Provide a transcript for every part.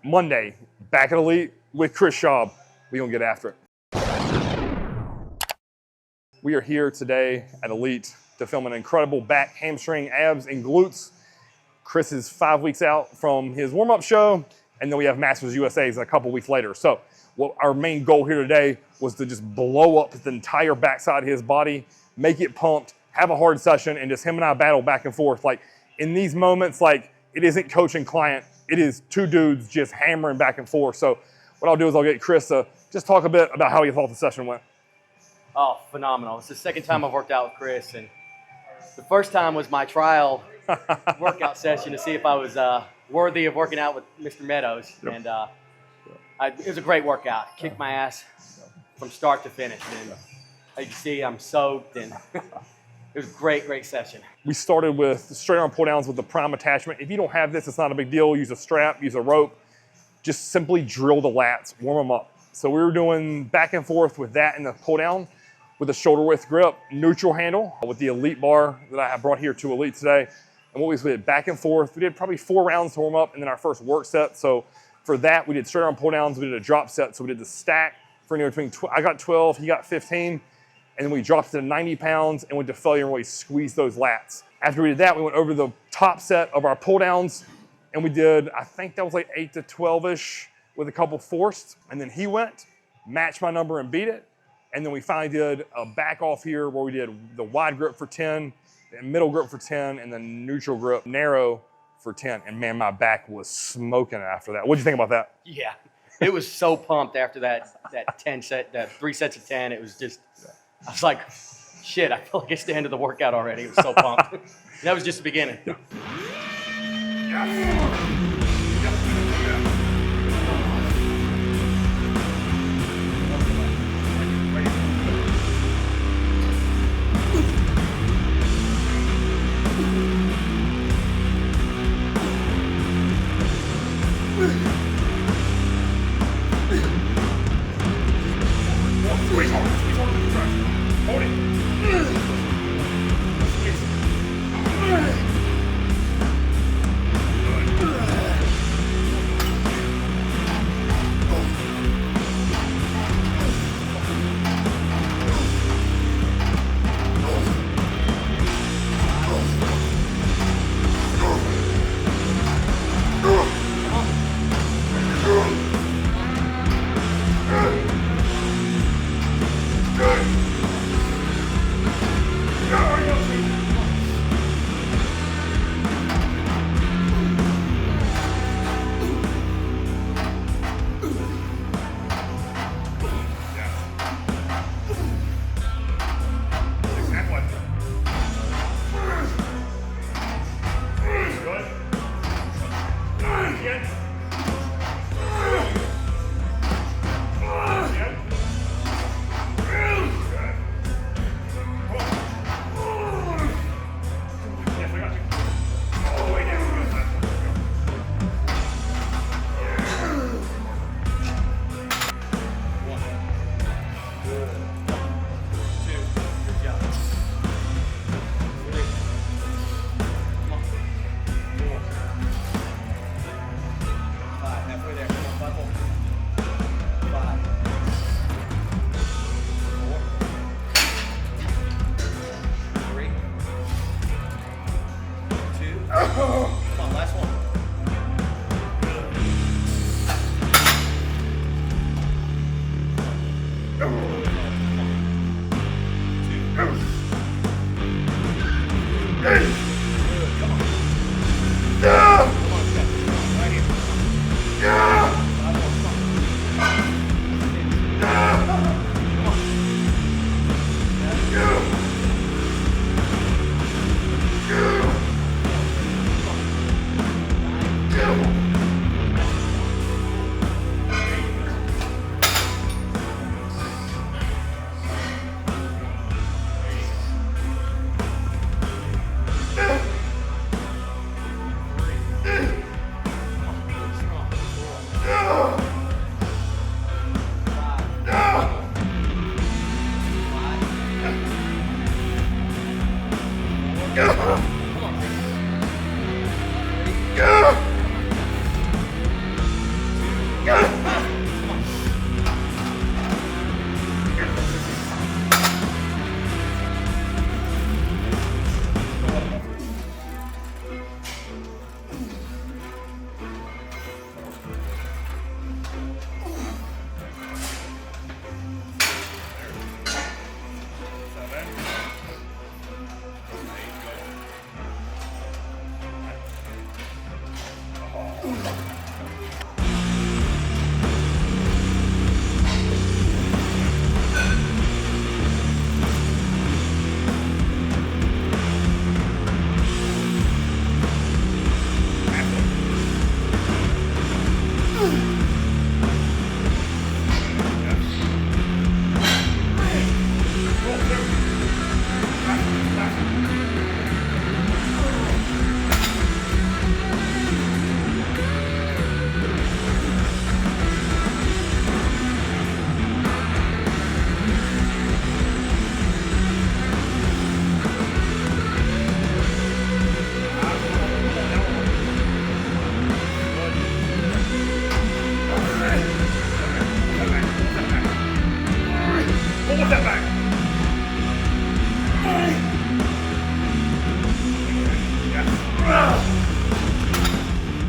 Monday, back at Elite with Chris Schaub. We're gonna get after it. We are here today at Elite to film an incredible back, hamstring, abs, and glutes. Chris is 5 weeks out from his warm-up show, and then we have Masters USA's a couple weeks later. So what our main goal here today was to just blow up the entire backside of his body, make it pumped, have a hard session, and just him and I battle back and forth. Like in these moments, like it isn't coach and client, it is two dudes just hammering back and forth. So what I'll do is I'll get Chris to just talk a bit about how he thought the session went. Oh, phenomenal. It's the second time I've worked out with Chris, and the first time was my trial workout session to see if I was worthy of working out with Mr. Meadows. Yep. And it was a great workout. Kicked my ass from start to finish. And as you can see, I'm soaked, and it was a great session. We started with straight arm pull downs with the prime attachment. If you don't have this, it's not a big deal. Use a strap, use a rope. Just simply drill the lats, warm them up. So we were doing back and forth with that and the pull down with a shoulder width grip, neutral handle with the Elite bar that I have brought here to Elite today. And what we did back and forth, we did probably 4 rounds to warm up and then our first work set. So for that, we did straight arm pull downs, we did a drop set. So we did the stack for anywhere between, I got 12, he got 15. And then we dropped it to 90 pounds and went to failure and really squeezed those lats. After we did that, we went over the top set of our pull downs and we did, I think that was like 8 to 12-ish with a couple forced. And then he went, matched my number and beat it. And then we finally did a back off here where we did the wide grip for 10, the middle grip for 10, and the neutral grip narrow for 10. And man, my back was smoking after that. What'd you think about that? Yeah, it was so pumped after that 3 sets of 10. It was just, I was like, shit, I feel like it's the end of the workout already. It was so pumped. That was just the beginning. Yeah.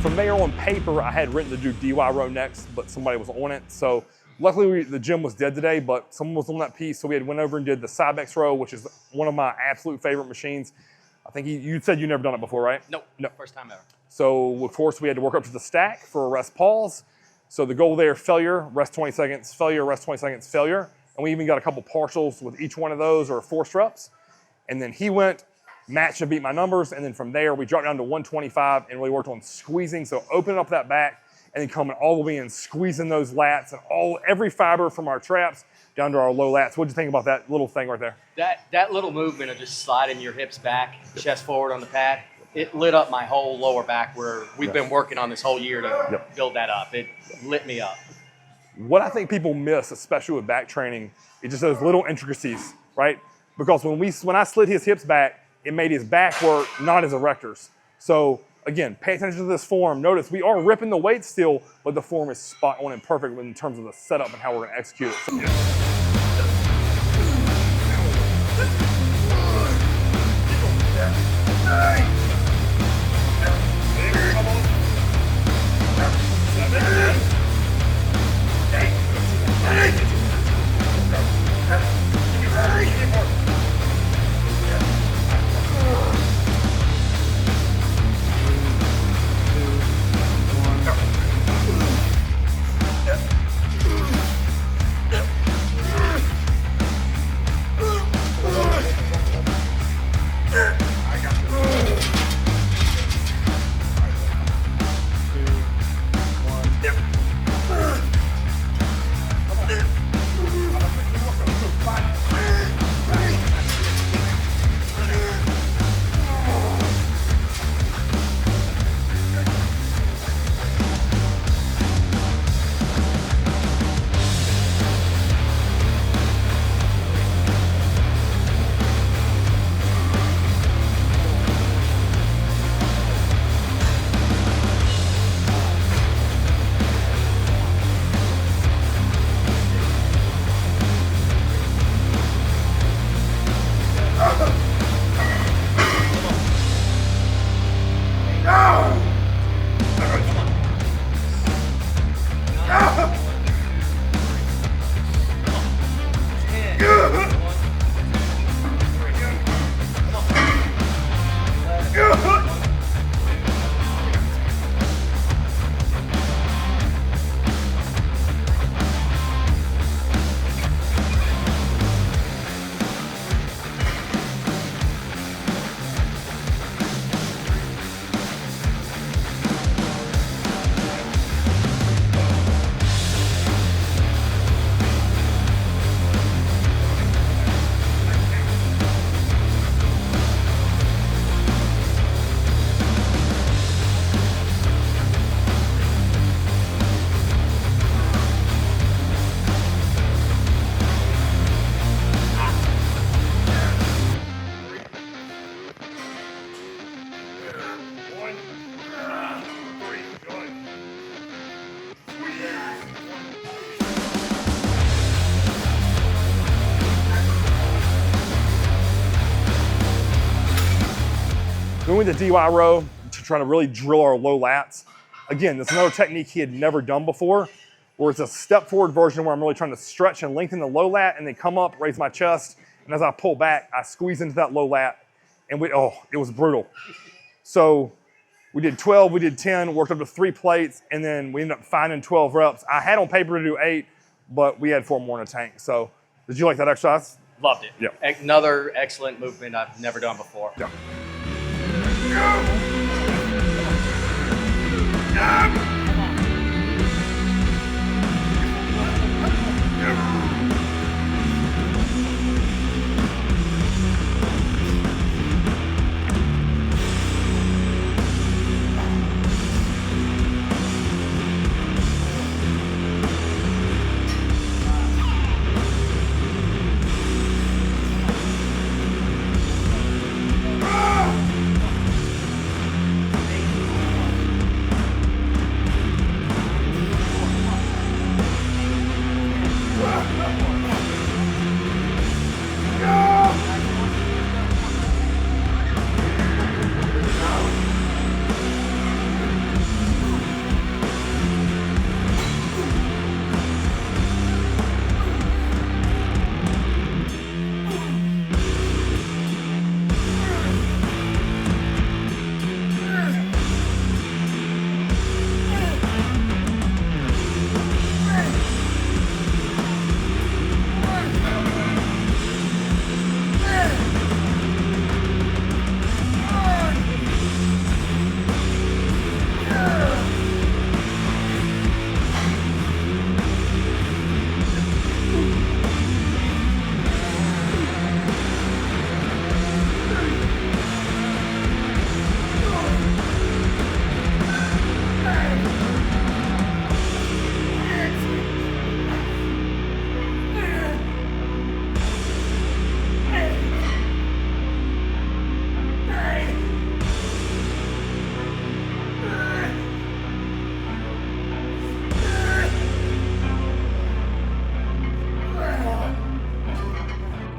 From there on paper, I had written to do DY row next, but somebody was on it. So luckily the gym was dead today, but someone was on that piece. So we had went over and did the Cybex row, which is one of my absolute favorite machines. I think you said you've never done it before, right? Nope. No. First time ever. So of course we had to work up to the stack for a rest pause. So the goal there, failure, rest 20 seconds, failure, rest 20 seconds, failure. And we even got a couple partials with each one of those, or forced reps. And then he went, matched and beat my numbers. And then from there, we dropped down to 125 and really worked on squeezing. So opening up that back and then coming all the way in, squeezing those lats and every fiber from our traps down to our low lats. What'd you think about that little thing right there? That little movement of just sliding your hips back, chest forward on the pad, it lit up my whole lower back where we've been working on this whole year to build that up. It lit me up. What I think people miss, especially with back training, is just those little intricacies, right? Because when I slid his hips back, it made his back work, not his erectors. So again, pay attention to this form. Notice we are ripping the weight still, but the form is spot on and perfect in terms of the setup and how we're gonna execute it. So, Then we went to DY row to try to really drill our low lats. Again, this is another technique he had never done before, where it's a step forward version where I'm really trying to stretch and lengthen the low lat and then come up, raise my chest, and as I pull back, I squeeze into that low lat, and it was brutal. So we did 12, we did 10, worked up to 3 plates, and then we ended up finding 12 reps. I had on paper to do 8, but we had 4 more in the tank. So did you like that exercise? Loved it. Yeah. Another excellent movement I've never done before. Yeah.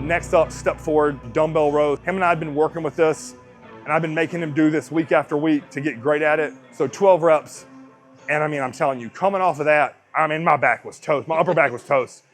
Next up, step forward, dumbbell rows. Him and I had been working with this, and I've been making him do this week after week to get great at it. So 12 reps, and I mean, I'm telling you, coming off of that, I mean, my back was toast. My upper back was toast.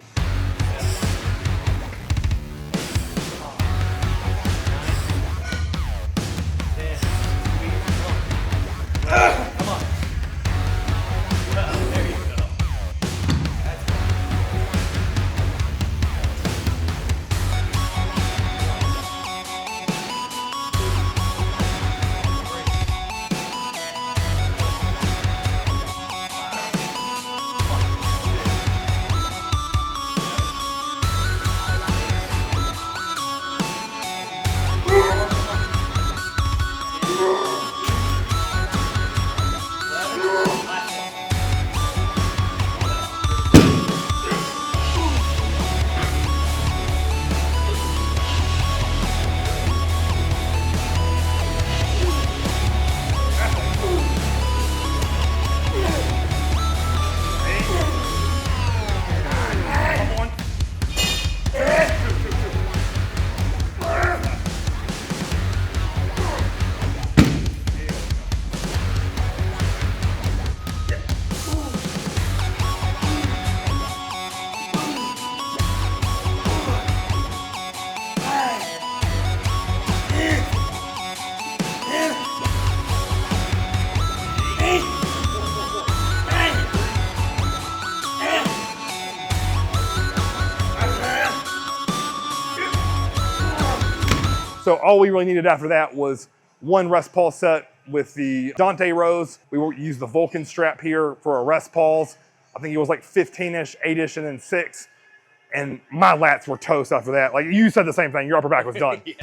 So all we really needed after that was one rest pause set with the Dante rows. We used the Vulcan strap here for our rest pause. I think it was like 15-ish, 8-ish, and then 6. And my lats were toast after that. Like you said the same thing, your upper back was done. Yeah.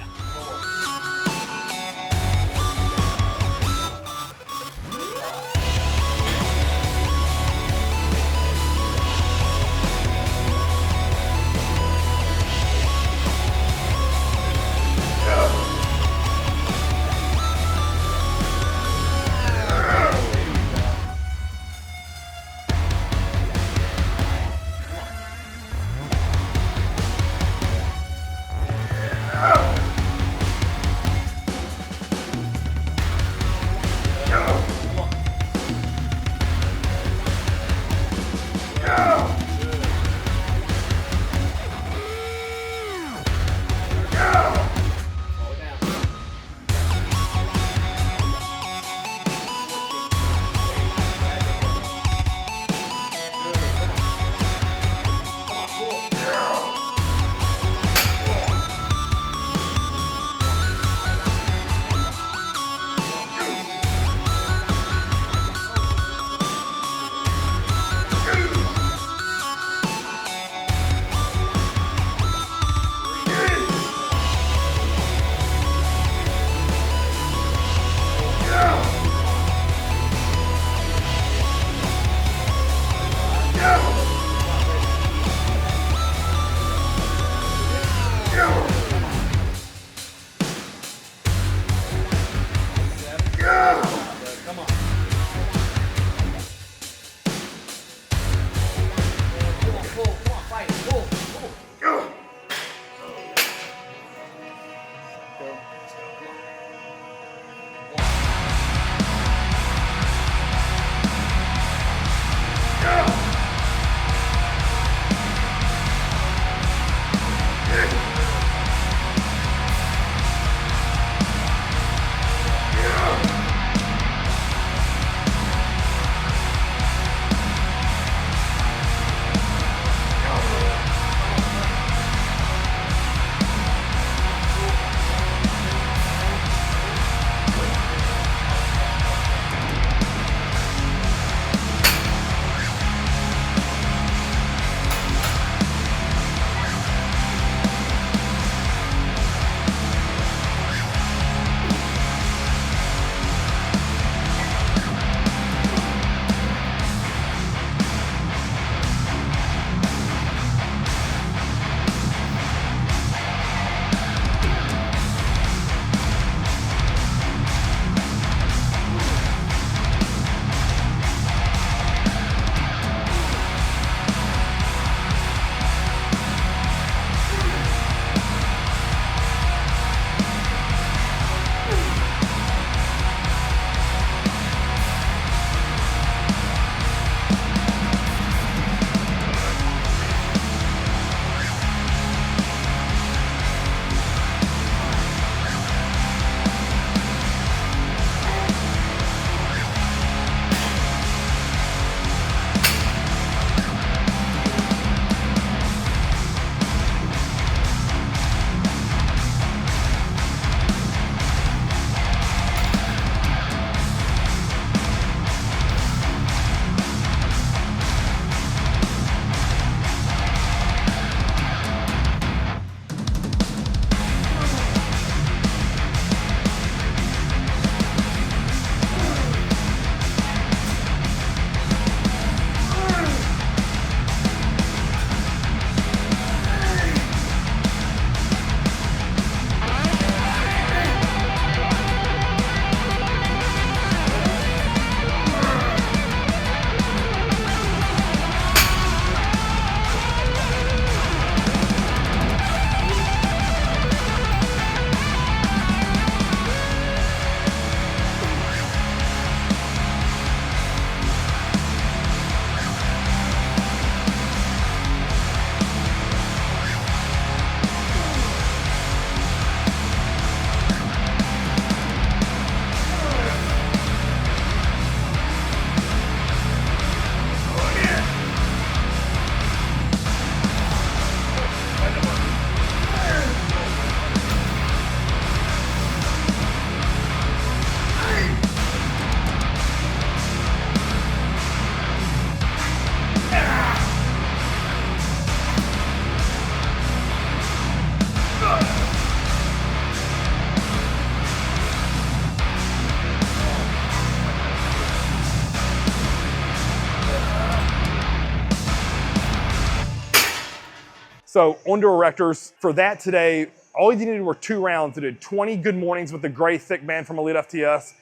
So on to erectors. For that today, all we needed were 2 rounds. We did 20 good mornings with the gray thick band from Elite FTS,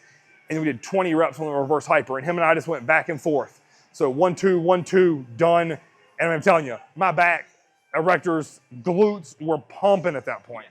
and we did 20 reps on the reverse hyper. And him and I just went back and forth. So 1, 2, 1, 2, done. And I'm telling you, my back, erectors, glutes were pumping at that point.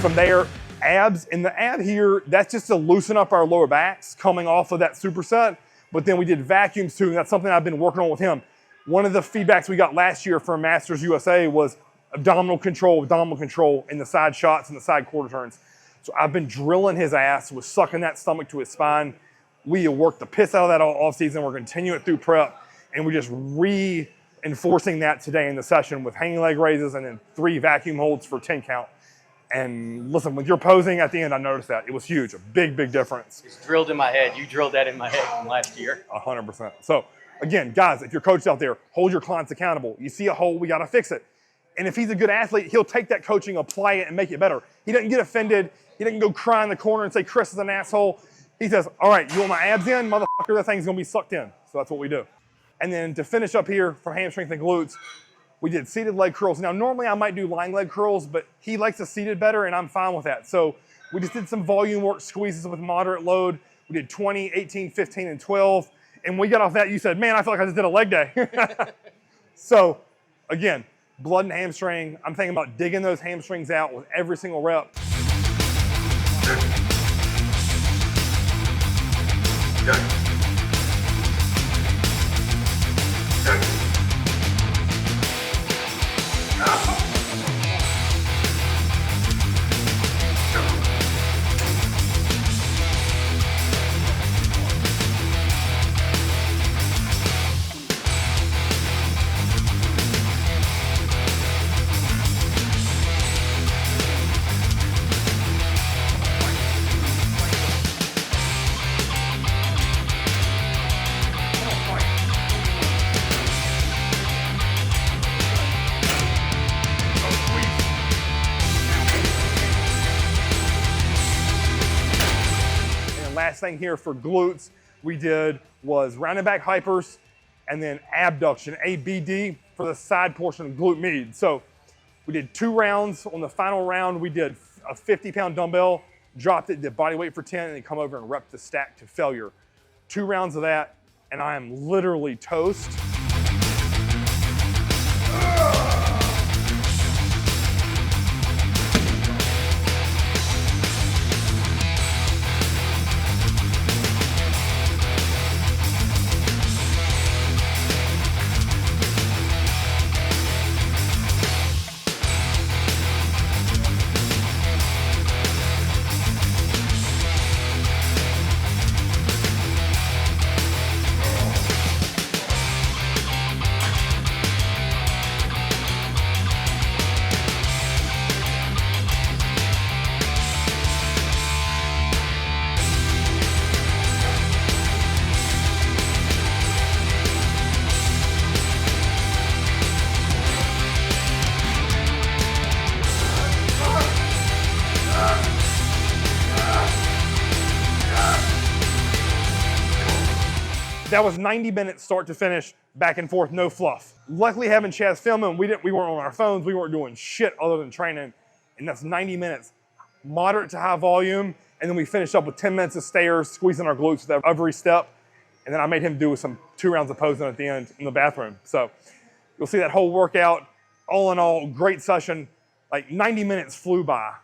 From there, abs, and the ab here, that's just to loosen up our lower backs coming off of that superset. But then we did vacuums too, and that's something I've been working on with him. One of the feedbacks we got last year from Masters USA was abdominal control in the side shots and the side quarter turns. So I've been drilling his ass with sucking that stomach to his spine. We have worked the piss out of that all off season. We're continuing it through prep, and we're just reinforcing that today in the session with hanging leg raises and then 3 vacuum holds for 10 count. And listen, with your posing at the end, I noticed that. It was huge, a big, big difference. It's drilled in my head. You drilled that in my head from last year. 100%. So again, guys, if you're coaches out there, hold your clients accountable. You see a hole, we got to fix it. And if he's a good athlete, he'll take that coaching, apply it, and make it better. He doesn't get offended. He doesn't go cry in the corner and say, Chris is an asshole. He says, all right, you want my abs in? Motherfucker, that thing's going to be sucked in. So that's what we do. And then to finish up here for hamstrings and glutes, we did seated leg curls. Now, normally I might do lying leg curls, but he likes the seated better, and I'm fine with that. So we just did some volume work squeezes with moderate load. We did 20, 18, 15, and 12. And when we got off that, you said, man, I feel like I just did a leg day. So again, blood and hamstring. I'm thinking about digging those hamstrings out with every single rep. Last thing here for glutes we did was rounded back hypers and then abduction, ABD, for the side portion of glute med. So we did 2 rounds. On the final round, we did a 50-pound dumbbell, dropped it, did body weight for 10, and then come over and rep the stack to failure. 2 rounds of that, and I am literally toast. That was 90 minutes start to finish, back and forth, no fluff. Luckily having Chaz filming, we weren't on our phones, we weren't doing shit other than training, and that's 90 minutes. Moderate to high volume, and then we finished up with 10 minutes of stairs, squeezing our glutes with every step, and then I made him do some 2 rounds of posing at the end in the bathroom. So you'll see that whole workout. All in all, great session. Like 90 minutes flew by,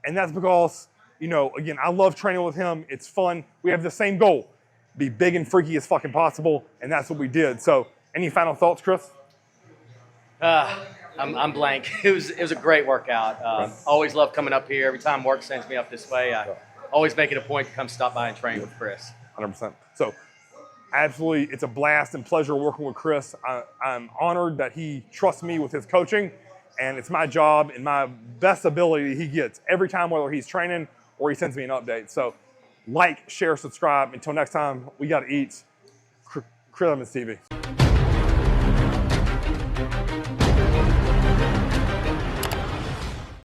and that's because, you know, again, I love training with him. It's fun. We have the same goal. Be big and freaky as fucking possible, and that's what we did. So, any final thoughts, Chris? I'm blank. It was a great workout. Always love coming up here. Every time work sends me up this way, I always make it a point to come stop by and train with Chris. 100%. So, absolutely, it's a blast and pleasure working with Chris. I'm honored that he trusts me with his coaching, and it's my job and my best ability he gets every time, whether he's training or he sends me an update. So, like, share, subscribe. Until next time, we got to eat. Chris TV.